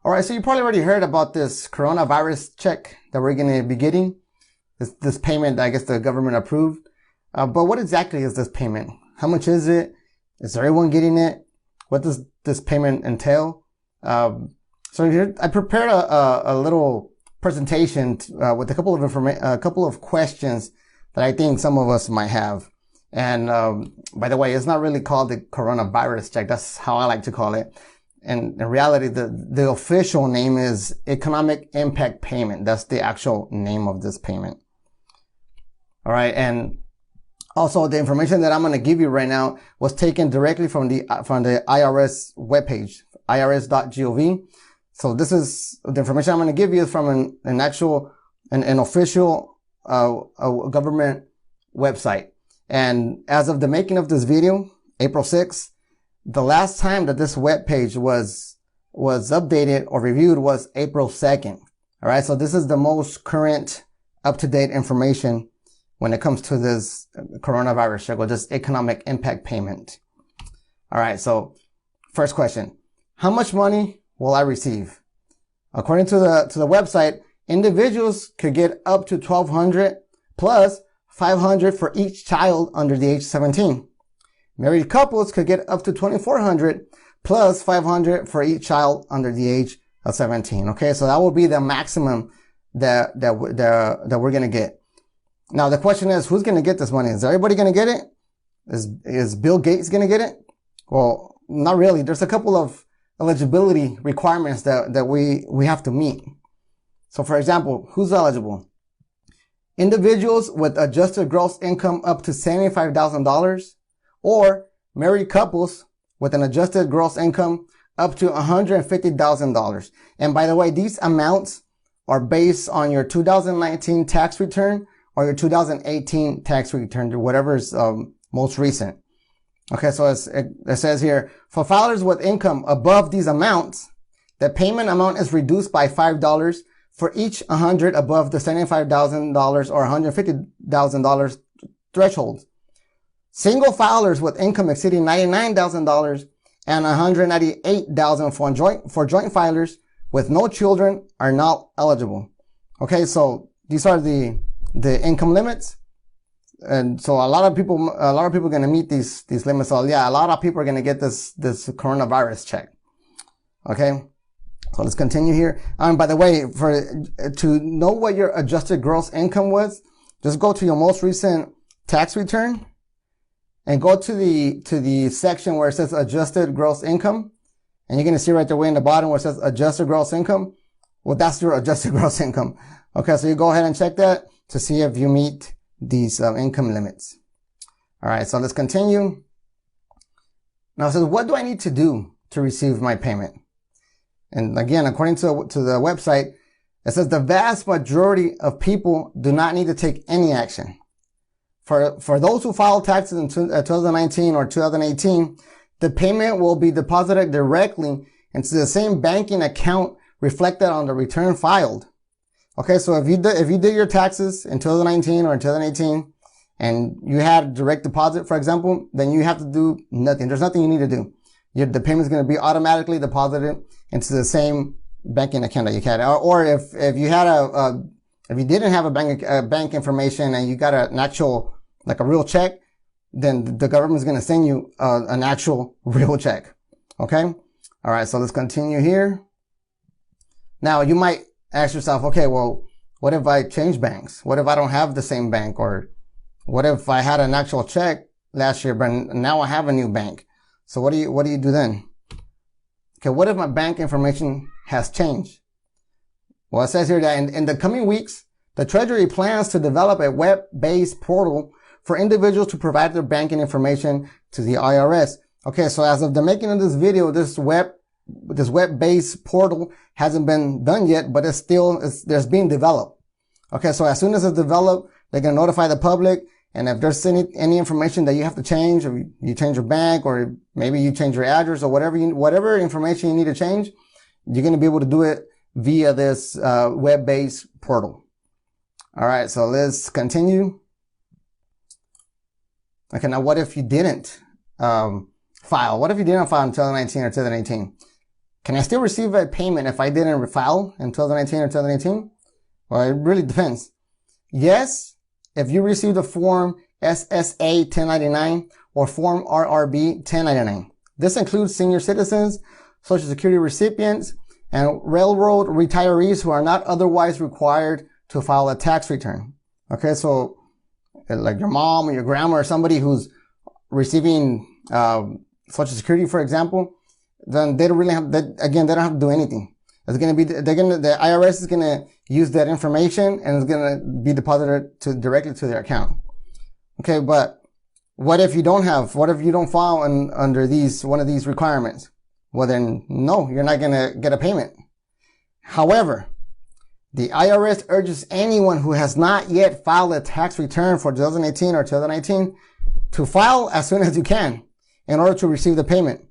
All right, so you probably already heard about this coronavirus check that we're going to be getting. This payment, I guess the government approved. But what exactly is this payment? How much is it? Is everyone getting it? What does this payment entail? So here I prepared a little presentation with a couple of questions that I think some of us might have. And by the way, it's not really called the coronavirus check. That's how I like to call it. And in reality, the official name is Economic Impact Payment. That's the actual name of this payment. All right. And also the information that I'm going to give you right now was taken directly from the IRS webpage, irs.gov. So this is the information I'm going to give you is from an official government website. And as of the making of this video, April 6th, the last time that this web page was updated or reviewed was April 2nd. All right. So this is the most current up-to-date information when it comes to this coronavirus check or this economic impact payment. All right. So first question, how much money will I receive? According to the website, individuals could get up to $1,200 plus $500 for each child under the age of 17. Married couples could get up to $2,400 plus $500 for each child under the age of 17. Okay, so that will be the maximum that we're gonna get. Now the question is, who's gonna get this money? Is everybody gonna get it? Is Bill Gates gonna get it? Well, not really. There's a couple of eligibility requirements that we have to meet. So for example, who's eligible? Individuals with adjusted gross income up to $75,000 or married couples with an adjusted gross income up to $150,000. And by the way, these amounts are based on your 2019 tax return or your 2018 tax return, whatever is most recent. Okay, so it says here, for filers with income above these amounts, the payment amount is reduced by $5 for each 100 above the $75,000 or $150,000 thresholds. Single filers with income exceeding $99,000 and $198,000 for joint filers with no children are not eligible. Okay, so these are the income limits. And so a lot of people are going to meet these limits. So yeah, a lot of people are going to get this coronavirus check. Okay. So let's continue here. By the way, to know what your adjusted gross income was, just go to your most recent tax return and go to the section where it says adjusted gross income. And you're going to see right there way in the bottom where it says adjusted gross income. Well, that's your adjusted gross income. Okay. So you go ahead and check that to see if you meet these income limits. All right. So let's continue. Now it says, what do I need to do to receive my payment? And again, according to the website, it says the vast majority of people do not need to take any action. For those who filed taxes in 2019 or 2018, the payment will be deposited directly into the same banking account reflected on the return filed. Okay, so if you did your taxes in 2019 or 2018 and you had direct deposit, for example, then you have to do nothing. There's nothing you need to do. The payment is going to be automatically deposited into the same banking account that you had. Or if you had if you didn't have a bank information and you got an actual, like a real check, then the government is going to send you an actual real check. Okay. All right. So let's continue here. Now you might ask yourself, okay, well, what if I change banks? What if I don't have the same bank? Or what if I had an actual check last year, but now I have a new bank? So what do you do then? Okay, what if my bank information has changed? Well, it says here that in the coming weeks, the Treasury plans to develop a web-based portal for individuals to provide their banking information to the IRS. Okay, so as of the making of this video, this web-based portal hasn't been done yet, but there's being developed. Okay, so as soon as it's developed, they're going to notify the public. And if there's any information that you have to change, or you change your bank, or maybe you change your address, or whatever information you need to change, you're going to be able to do it via this web-based portal. All right, so let's continue. Okay, now what if you didn't file? What if you didn't file in 2019 or 2018? Can I still receive a payment if I didn't file in 2019 or 2018? Well, it really depends. Yes, if you received a form SSA 1099 or form RRB 1099. This includes senior citizens, Social Security recipients, and railroad retirees who are not otherwise required to file a tax return. Okay, so like your mom or your grandma or somebody who's receiving Social Security, for example, then they don't really have that. Again, they don't have to do anything. It's going to be the IRS is going to use that information and it's going to be deposited directly to their account. Okay, but what if you don't file under one of these requirements? Well, then no, you're not going to get a payment. However, the IRS urges anyone who has not yet filed a tax return for 2018 or 2019 to file as soon as you can in order to receive the payment,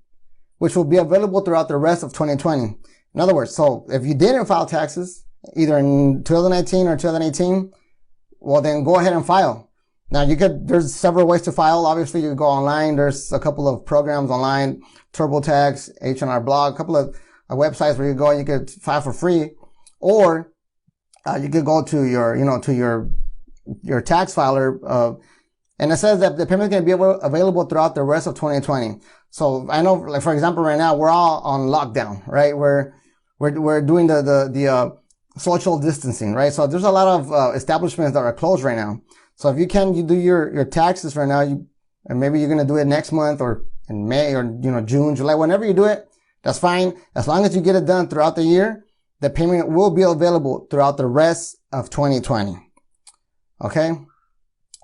which will be available throughout the rest of 2020. In other words, so if you didn't file taxes either in 2019 or 2018, well, then go ahead and file. Now there's several ways to file. Obviously, you can go online. There's a couple of programs online, TurboTax, H&R Block, a couple of websites where you go and you could file for free. Or, you could go to your tax filer, and it says that the payment is going to be available throughout the rest of 2020. So I know, like, for example, right now, we're all on lockdown, right? We're doing the social distancing, right? So there's a lot of, establishments that are closed right now. So if you do your taxes right now, and maybe you're going to do it next month or in May or, June, July, whenever you do it, that's fine. As long as you get it done throughout the year, the payment will be available throughout the rest of 2020. Okay.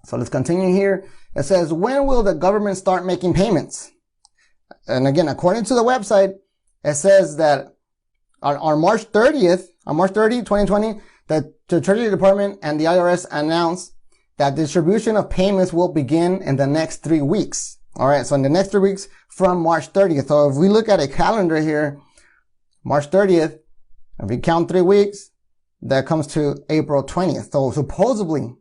So let's continue here. It says, when will the government start making payments? And again, according to the website, it says that on March 30, 2020, the Treasury Department and the IRS announced that distribution of payments will begin in the next 3 weeks. All right. So in the next 3 weeks from March 30th. So if we look at a calendar here, March 30th, if we count 3 weeks, that comes to April 20th. So supposedly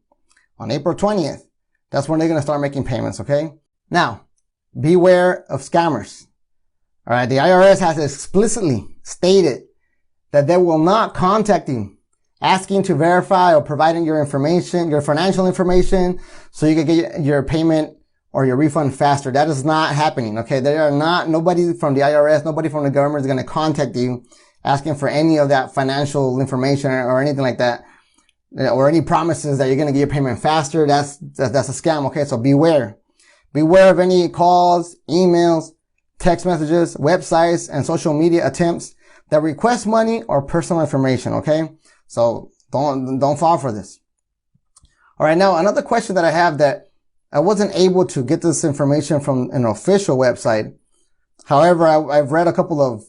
on April 20th, that's when they're going to start making payments. Okay. Now, beware of scammers. All right. The IRS has explicitly stated that they will not contact you asking to verify or providing your information, your financial information, so you can get your payment or your refund faster. That is not happening. Okay. Nobody from the IRS, nobody from the government is going to contact you asking for any of that financial information or anything like that, or any promises that you're going to get your payment faster. That's a scam. Okay. So beware of any calls, emails, text messages, websites, and social media attempts that request money or personal information. Okay. So don't fall for this. All right. Now, another question that I have that I wasn't able to get this information from an official website. However, I've read a couple of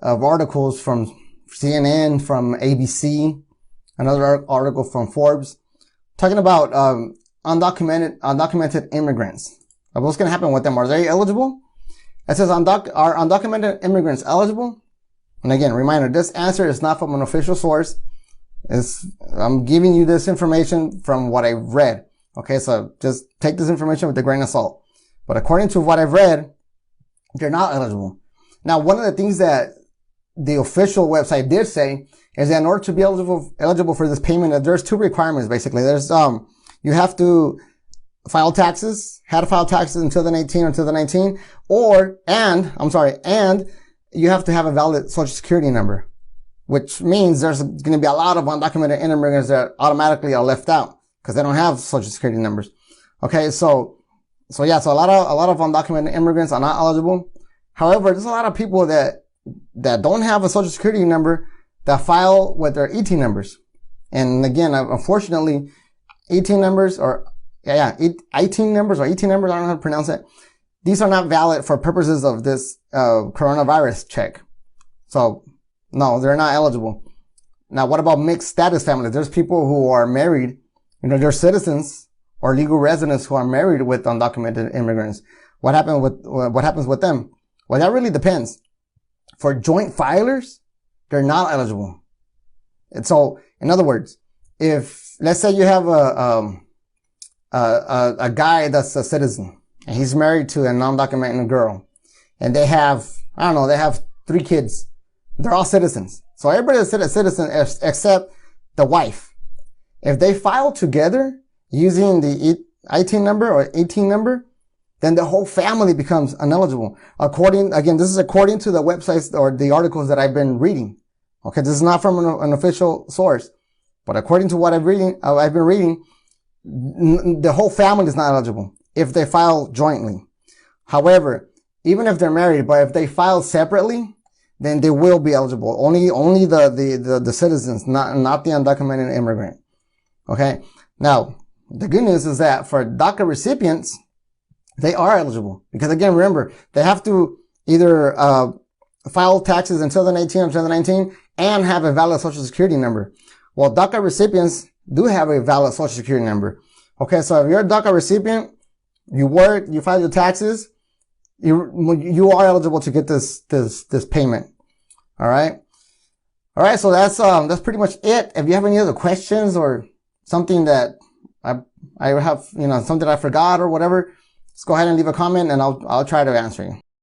articles from CNN, from ABC, another article from Forbes, talking about undocumented immigrants. What's going to happen with them? Are they eligible? It says, are undocumented immigrants eligible? And again, reminder, this answer is not from an official source. I'm giving you this information from what I've read. Okay, so just take this information with a grain of salt. But according to what I've read, they're not eligible. Now, one of the things that the official website did say is that in order to be eligible for this payment, there's two requirements basically. There's you have to file taxes, had to file taxes in 2018 or 2019, and you have to have a valid Social Security number, which means there's going to be a lot of undocumented immigrants that automatically are left out because they don't have Social Security numbers. Okay, so a lot of undocumented immigrants are not eligible. However, there's a lot of people that don't have a Social Security number that file with their ET numbers. And again, unfortunately, ET numbers, I don't know how to pronounce it. These are not valid for purposes of this coronavirus check. So no, they're not eligible. Now, what about mixed status families? There's people who are married, they're citizens or legal residents who are married with undocumented immigrants. What happens with them? Well, that really depends. For joint filers, they're not eligible. And so, in other words, if let's say you have a guy that's a citizen and he's married to a non-documented girl, and they have 3 kids, they're all citizens. So everybody is a citizen except the wife. If they file together using the ITIN number or 18 number, then the whole family becomes ineligible. Again, this is according to the websites or the articles that I've been reading. Okay, this is not from an official source, but according to what I've been reading, the whole family is not eligible if they file jointly. However, even if they're married, but if they file separately, then they will be eligible. Only the citizens, not the undocumented immigrant. Okay. Now, the good news is that for DACA recipients, they are eligible because again, remember, they have to either, file taxes in 2018 or 2019 and have a valid social security number. Well, DACA recipients do have a valid social security number. Okay. So if you're a DACA recipient, you work, you file your taxes, you are eligible to get this payment. All right. All right. So that's pretty much it. If you have any other questions or something that I have, something I forgot or whatever, just go ahead and leave a comment and I'll try to answer you.